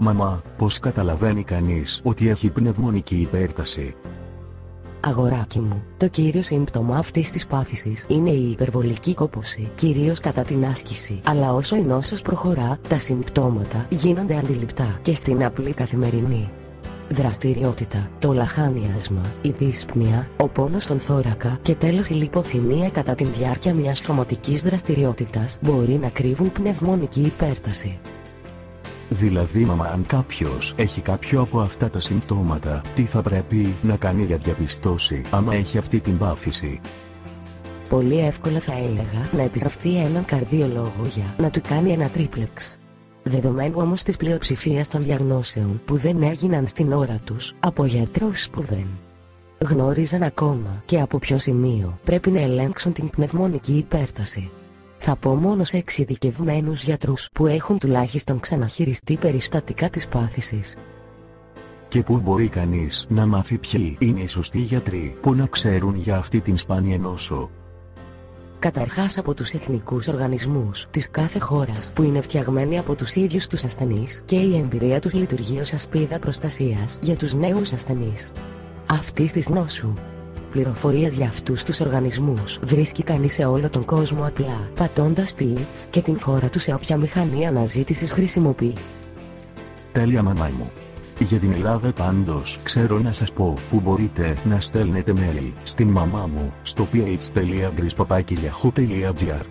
Μαμά, πώς καταλαβαίνει κανείς ότι έχει πνευμονική υπέρταση? Αγοράκι μου, το κύριο σύμπτωμα αυτής της πάθησης είναι η υπερβολική κόπωση, κυρίως κατά την άσκηση. Αλλά όσο η νόσος προχωρά, τα συμπτώματα γίνονται αντιληπτά και στην απλή καθημερινή δραστηριότητα, το λαχάνιασμα, η δύσπνοια, ο πόνος στον θώρακα και τέλος η λιποθυμία κατά τη διάρκεια μιας σωματικής δραστηριότητας μπορεί να κρύβουν πνευμονική υπέρταση. Δηλαδή μαμά, αν κάποιος έχει κάποιο από αυτά τα συμπτώματα, τι θα πρέπει να κάνει για διαπιστώσει άμα έχει αυτή την πάθηση? Πολύ εύκολα θα έλεγα να επισκεφθεί έναν καρδιολόγο για να του κάνει ένα τρίπλεξ. Δεδομένου όμως της πλειοψηφίας των διαγνώσεων που δεν έγιναν στην ώρα τους από γιατρούς που δεν γνώριζαν ακόμα και από ποιο σημείο πρέπει να ελέγξουν την πνευμονική υπέρταση, θα πω μόνο σε εξειδικευμένους γιατρούς που έχουν τουλάχιστον ξαναχειριστεί περιστατικά της πάθησης. Και πού μπορεί κανείς να μάθει ποιοι είναι οι σωστοί γιατροί που να ξέρουν για αυτή την σπάνια νόσο? Καταρχάς από τους εθνικούς οργανισμούς της κάθε χώρας που είναι φτιαγμένοι από τους ίδιους τους ασθενείς και η εμπειρία τους λειτουργεί ως ασπίδα προστασίας για τους νέους ασθενείς αυτής της νόσου. Πληροφορίες για αυτούς τους οργανισμούς βρίσκει κανείς σε όλο τον κόσμο απλά πατώντας PITS και την χώρα του σε όποια μηχανή αναζήτησης χρησιμοποιεί. Τέλεια μαμά μου. Για την Ελλάδα πάντως ξέρω να σας πω που μπορείτε να στέλνετε mail στην μαμά μου στο ph.gris@yahoo.gr.